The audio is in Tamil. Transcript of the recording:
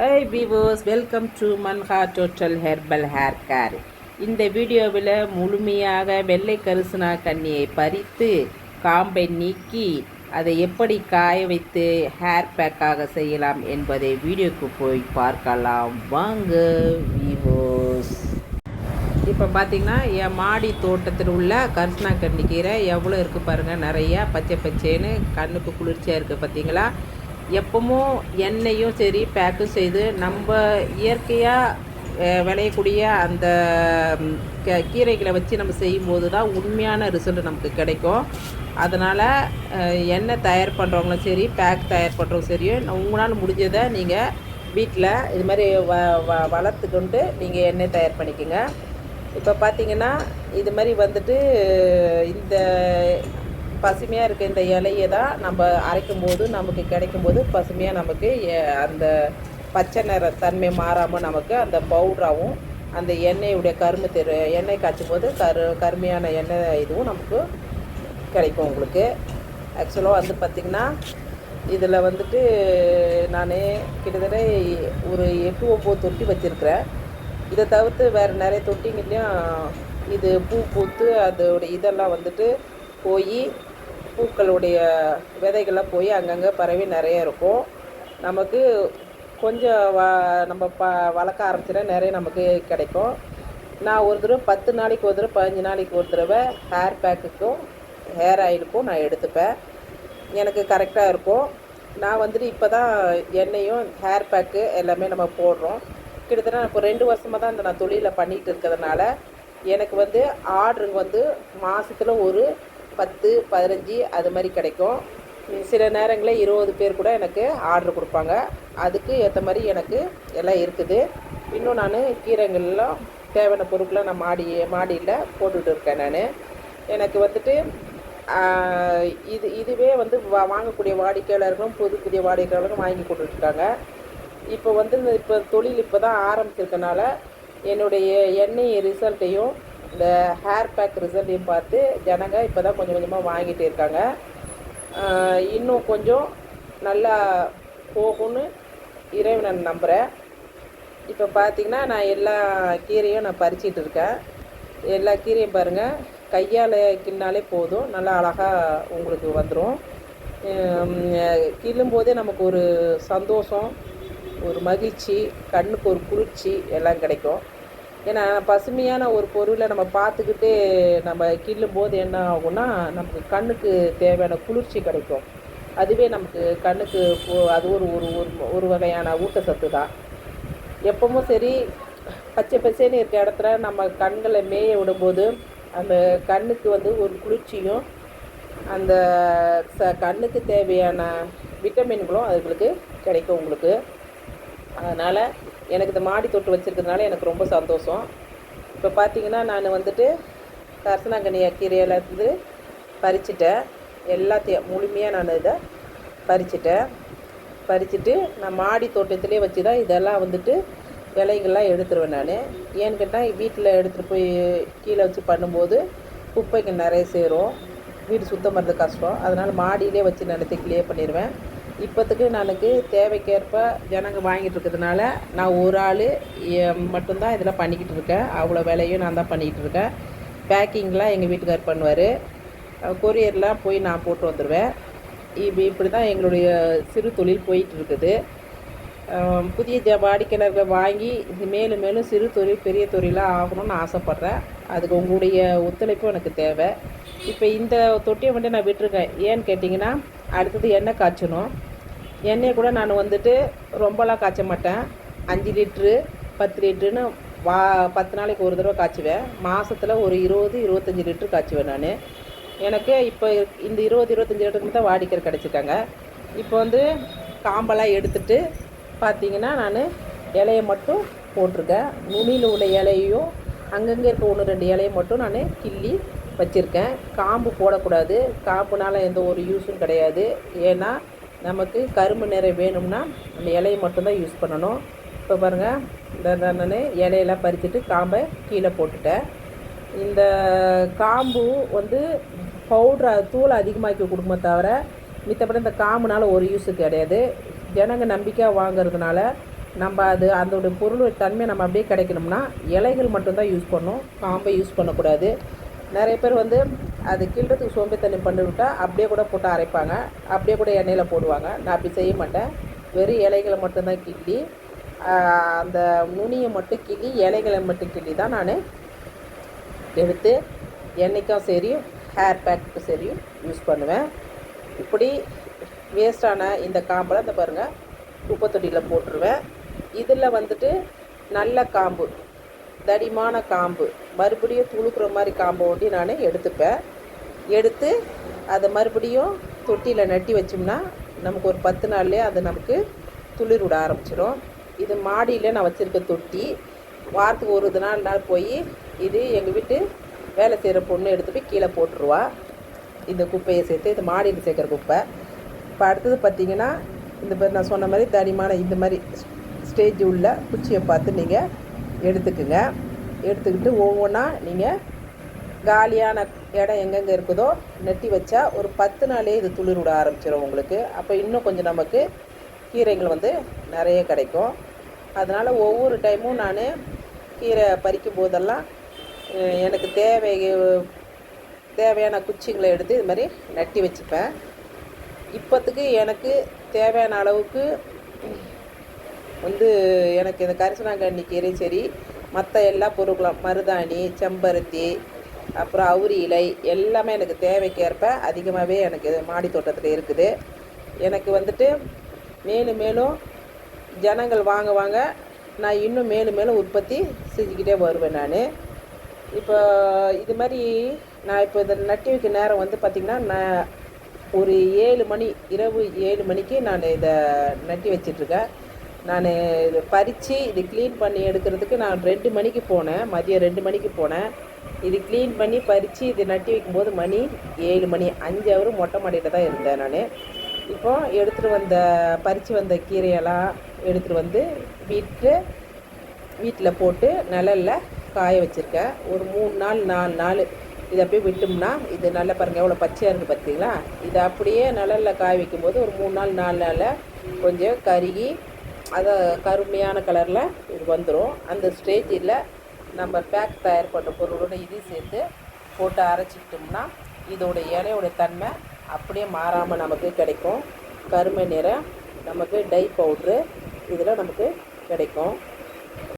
ஹாய் வியூவர்ஸ், வெல்கம் டு மன்ஹா டோட்டல் ஹெர்பல் ஹேர் கேர். இந்த வீடியோவில் முழுமையாக வெள்ளை கரிசலாங்கண்ணியை பறித்து காம்பை நீக்கி அதை எப்படி காய வைத்து ஹேர் பேக்காக செய்யலாம் என்பதை வீடியோக்கு போய் பார்க்கலாம். வாங்க வியூவர்ஸ். இப்போ பார்த்திங்கன்னா என் மாடி தோட்டத்தில் உள்ள கரிசலாங்கண்ணி கீரை எவ்வளோ இருக்குது பாருங்கள். நிறையா பச்சை பச்சைன்னு கண்ணுக்கு குளிர்ச்சியாக இருக்குது பார்த்தீங்களா. எப்பவும் எண்ணெயும் சரி பேக்கும் செய்து நம்ம இயற்கையாக விளையக்கூடிய அந்த கீரைகளை வச்சு நம்ம செய்யும்போது தான் உண்மையான ரிசல்ட் நமக்கு கிடைக்கும். அதனால் எண்ணெய் தயார் பண்ணுறவங்களும் சரி பேக் தயார் பண்ணுறவங்க சரி உங்களால் முடிஞ்சதை நீங்கள் வீட்டில் இது மாதிரி வளர்த்துக்கொண்டு நீங்கள் எண்ணெய் தயார் பண்ணிக்கோங்க. இப்போ பார்த்திங்கன்னா இது மாதிரி வந்துட்டு இந்த பசுமையாக இருக்க இந்த இலையை தான் நம்ம அரைக்கும் போது நமக்கு கிடைக்கும்போது பசுமையாக நமக்கு அந்த பச்சை நிற தன்மை மாறாமல் நமக்கு அந்த பவுடராகவும் அந்த எண்ணெயுடைய எண்ணெய் காய்ச்சும் போது கருமையான எண்ணெய் இதுவும் நமக்கு கிடைக்கும் உங்களுக்கு. ஆக்சுவலாக வந்து பார்த்திங்கன்னா இதில் வந்துட்டு நான் கிட்டத்தட்ட ஒரு 8-9 தொட்டி வச்சுருக்கிறேன். இதை தவிர்த்து வேறு நிறைய தொட்டிங்களையும் இது பூ பூத்து அதோடைய இதெல்லாம் வந்துட்டு போய் பூக்களுடைய விதைகள்லாம் போய் அங்கங்கே பரவி நிறைய இருக்கும். நமக்கு கொஞ்சம் நம்ம வளர்க்க ஆரம்பிச்சிட நிறைய நமக்கு கிடைக்கும். நான் ஒரு தடவை 10 நாளைக்கு ஒரு தடவை 15 நாளைக்கு ஒரு தடவை ஹேர் பேக்குக்கும் ஹேர் ஆயிலுக்கும் நான் எடுத்துப்பேன். எனக்கு கரெக்டாக இருக்கும். நான் வந்துட்டு இப்போ தான் எண்ணெயும் ஹேர் பேக்கு எல்லாமே நம்ம போடுறோம். கிட்டத்தட்ட இப்போ 2 வருஷமாக தான் இந்த நான் தொழிலை பண்ணிகிட்டு இருக்கிறதுனால எனக்கு வந்து ஆர்டருங்க வந்து மாதத்தில் ஒரு 10-15 அது மாதிரி கிடைக்கும். சில நேரங்களில் 20 பேர் கூட எனக்கு ஆர்டர் கொடுப்பாங்க. அதுக்கு ஏற்ற மாதிரி எனக்கு எல்லாம் இருக்குது. இன்னும் நான் கீரைகள்லாம் தேவையான பொருட்களை நான் மாடியில் போட்டுகிட்டு இருக்கேன். நான் எனக்கு வந்துட்டு இதுவே வந்து வாங்கக்கூடிய வாடிக்கையாளர்களும் புதிய வாடிக்கையாளர்களும் வாங்கி கொடுத்துருக்காங்க. இப்போ வந்து இப்போ தொழில் இப்போ தான் ஆரம்பிச்சிருக்கனால என்னுடைய எண்ணெய் ரிசல்ட்டையும் இந்த ஹேர் பேக் ரிசல்ட்டையும் பார்த்து ஜனங்க இப்போ தான் கொஞ்சம் கொஞ்சமாக வாங்கிட்டு இருக்காங்க. இன்னும் கொஞ்சம் நல்லா போகும்னு இறைவனை நம்புகிறேன். இப்போ பார்த்திங்கன்னா நான் எல்லா கீரையும் நான் பறிச்சிட்டு இருக்கேன். எல்லா கீரையும் பாருங்கள், கையால் கின்னாலே போதும், நல்லா அழகாக உங்களுக்கு வந்துடும். கிள்ளும்போதே நமக்கு ஒரு சந்தோஷம், ஒரு மகிழ்ச்சி, கண்ணுக்கு ஒரு குளிர்ச்சி எல்லாம் கிடைக்கும். ஏன்னா பசுமையான ஒரு பொருளை நம்ம பார்த்துக்கிட்டு நம்ம கிள்ளும்போது என்ன ஆகும்னா நமக்கு கண்ணுக்கு தேவையான குளிர்ச்சி கிடைக்கும். அதுவே நமக்கு கண்ணுக்கு அது ஒரு வகையான ஊட்டச்சத்து தான். எப்பவும் சரி பச்சை பச்சைன்னு இருக்க இடத்துல நம்ம கண்களை மேய விடும்போது அந்த கண்ணுக்கு வந்து ஒரு குளிர்ச்சியும் அந்த கண்ணுக்கு தேவையான விட்டமின்களும் அதுங்களுக்கு கிடைக்கும் உங்களுக்கு. அதனால் எனக்கு இந்த மாடி தொட்டு வச்சுருக்கிறதுனால எனக்கு ரொம்ப சந்தோஷம். இப்போ பார்த்திங்கன்னா நான் வந்துட்டு கரிசலாங்கண்ணி கீரையிலேருந்து பறிச்சிட்டேன். எல்லாத்தையும் முழுமையாக நான் இதை பறிச்சுட்டு நான் மாடி தோட்டத்திலே வச்சு தான் இதெல்லாம் வந்துட்டு இலைகள்லாம் எடுத்துருவேன். நான் ஏன்னு கேட்டால் வீட்டில் எடுத்துகிட்டு போய் கீழே வச்சு பண்ணும்போது குப்பைக்கு நிறைய சேரும், வீடு சுத்தம் பண்ணுறது கஷ்டம். அதனால் மாடியிலே வச்சு நிலத்தை கிளியர் பண்ணிடுவேன். இப்போத்துக்கு எனக்கு தேவைக்கேற்ப ஜனங்க வாங்கிட்டு இருக்கிறதுனால நான் ஒரு ஆள் மட்டும்தான் இதெல்லாம் பண்ணிக்கிட்டு இருக்கேன். அவ்வளோ வேலையும் நான் தான் பண்ணிக்கிட்டு இருக்கேன். பேக்கிங்லாம் எங்கள் வீட்டுக்கார் பண்ணுவார். கொரியர்லாம் போய் நான் போட்டு வந்துடுவேன். இப்படி தான் எங்களுடைய சிறு தொழில் போயிட்டு இருக்குது. புதிய வாடிக்கையாளர்கள் வாங்கி இது மேலும் மேலும் சிறு தொழில் பெரிய தொழிலாக ஆகணும்னு ஆசைப்பட்றேன். அதுக்கு உங்களுடைய ஒத்துழைப்பும் எனக்கு தேவை. இப்போ இந்த தொட்டியை வந்து நான் விட்டுருக்கேன். ஏன்னு கேட்டிங்கன்னா அடுத்தது எண்ணெய் காய்ச்சணும். எண்ணெயை கூட நான் வந்துட்டு ரொம்பலாம் காய்ச்ச மாட்டேன். 5 லிட்ரு 10 லிட்டருன்னு 10 நாளைக்கு ஒரு தடவை காய்ச்சுவேன். மாதத்தில் ஒரு 20-25 லிட்ரு காய்ச்சுவேன் நான். எனக்கு இப்போ இந்த 20-25 லிட்டருக்கு தான் வாடிக்கை கிடச்சிருக்காங்க. இப்போ வந்து காம்பெல்லாம் எடுத்துகிட்டு பார்த்திங்கன்னா நான் இலையை மட்டும் போட்டிருக்கேன். நுனியில் உள்ள இலையையும் அங்கங்கே இருக்க 1-2 இலையை மட்டும் நான் கிள்ளி வச்சுருக்கேன். காம்பு போடக்கூடாது. காம்புனால் எந்த ஒரு யூஸும் கிடையாது. ஏன்னா நமக்கு கரும்பு நிறம் வேணும்னா அந்த இலையை மட்டும்தான் யூஸ் பண்ணணும். இப்போ பாருங்கள், இந்த நான் இலையெல்லாம் பறிச்சுட்டு காம்பை கீழே போட்டுட்டேன். இந்த காம்பு வந்து பவுட்ரு தூளை அதிகமாக்கி கொடுக்குமே தவிர மித்தப்படி இந்த காம்புனால் ஒரு யூஸு கிடையாது. ஜனங்க நம்பிக்கையாக வாங்கிறதுனால நம்ம அதோடைய பொருள் தன்மை நம்ம அப்படியே கிடைக்கணும்னா இலைகள் மட்டும்தான் யூஸ் பண்ணணும், காம்பை யூஸ் பண்ணக்கூடாது. நிறைய பேர் வந்து அது கிள்றதுக்கு சோம்பேத்தண்ணி பண்ணி விட்டால் அப்படியே கூட போட்டு அரைப்பாங்க, அப்படியே கூட எண்ணெயில் போடுவாங்க. நான் அப்படி செய்ய மாட்டேன். வெறும் இலைகளை மட்டும்தான் கிள்ளி, அந்த நுனியை மட்டும் கிள்ளி இலைகளை மட்டும் கிள்ளி தான் நான் எடுத்து எண்ணெய்க்கும் சரி ஹேர் பேக்குக்கும் சரி யூஸ் பண்ணுவேன். இப்படி வேஸ்டான இந்த காம்பெல்லாம் இந்த பாருங்கள் குப்பை தொட்டியில் போட்டுருவேன். இதில் வந்துட்டு நல்ல காம்பு, தடிமான காம்பு, மறுபடியும் துளுக்குற மாதிரி காம்பை ஒட்டி நான் எடுத்துப்பேன். எடுத்து அதை மறுபடியும் தொட்டியில் நட்டி வச்சோம்னா நமக்கு ஒரு 10 நாள்லேயே அது நமக்கு துளிர் விட ஆரம்பிச்சிடும். இது மாடியில் நான் வச்சுருக்க தொட்டி. வாரத்துக்கு ஒரு 4 நாள் போய் இது எங்கள் வீட்டு வேலை செய்கிற பொண்ணு எடுத்து போய் கீழே போட்டுருவா. இந்த குப்பையை சேர்த்து, இது மாடியில் சேர்க்குற குப்பை. இப்போ அடுத்தது பார்த்திங்கன்னா இந்த பேர் நான் சொன்ன மாதிரி தடிமான இந்த மாதிரி ஸ்டேஜ் உள்ள குச்சியை பார்த்து நீங்கள் எடுத்துக்குங்க. எடுத்துக்கிட்டு ஒவ்வொன்றா நீங்கள் காலியான இடம் எங்கெங்கே இருக்குதோ நெட்டி வச்சா ஒரு 10 நாளே இது துளிர் விட ஆரம்பிச்சிடும் உங்களுக்கு. அப்போ இன்னும் கொஞ்சம் நமக்கு கீரைகள் வந்து நிறைய கிடைக்கும். அதனால் ஒவ்வொரு டைமும் நான் கீரை பறிக்கும் போதெல்லாம் எனக்கு தேவையான குச்சிங்களை எடுத்து இது மாதிரி நட்டி வச்சுப்பேன். இப்போத்துக்கு எனக்கு தேவையான அளவுக்கு வந்து எனக்கு இந்த கரிசலாங்கண்ணி கீரை சரி மற்ற எல்லா பொருட்களும் மருதாணி, செம்பருத்தி, அப்புறம் அவுரி இலை எல்லாமே எனக்கு தேவைக்கேற்ப அதிகமாகவே எனக்கு மாடி தோட்டத்தில் இருக்குது. எனக்கு வந்துட்டு மேலும் மேலும் ஜனங்கள் வாங்க நான் இன்னும் மேலும் மேலும் உற்பத்தி செஞ்சுக்கிட்டே வருவேன். நான் இப்போ இது மாதிரி நான் இப்போ இதை நட்டி வைக்க நேரம் வந்து பார்த்திங்கன்னா நான் ஒரு 7 மணி, இரவு 7 மணிக்கு நான் இதை நட்டி வச்சிட்ருக்கேன். நான் இதை பறித்து இது க்ளீன் பண்ணி எடுக்கிறதுக்கு நான் 2 மணிக்கு போனேன், மதியம் 2 மணிக்கு போனேன். இது க்ளீன் பண்ணி பறித்து இது நட்டி வைக்கும்போது மணி 7 மணி, 5 ஹவர் மொட்டை மாடியில் தான் இருந்தேன் நான். இப்போ பறித்து வந்த கீரையெல்லாம் எடுத்துகிட்டு வந்து வீட்டில் போட்டு நிழலில் காய வச்சுருக்கேன். ஒரு 3 நாள் 4 நாள் இதை அப்படியே விட்டோம்னா இது நல்லா பாருங்கள் எவ்வளோ பச்சையாக இருக்குது பார்த்தீங்களா. இதை அப்படியே நிழலில் காய வைக்கும்போது ஒரு 3 நாள் 4 நாளில் கொஞ்சம் கருகி அதை கருமையான கலரில் இது வந்துடும். அந்த ஸ்டேஜில் நம்ம பேக் தயார் பண்ணுற பொருளோட இதையும் சேர்த்து போட்டு அரைச்சிக்கிட்டோம்னா இதோட இலையோட தன்மை அப்படியே மாறாமல் நமக்கு கிடைக்கும். கருமை நிறம் நமக்கு டை பவுட்ரு இதில் நமக்கு கிடைக்கும்.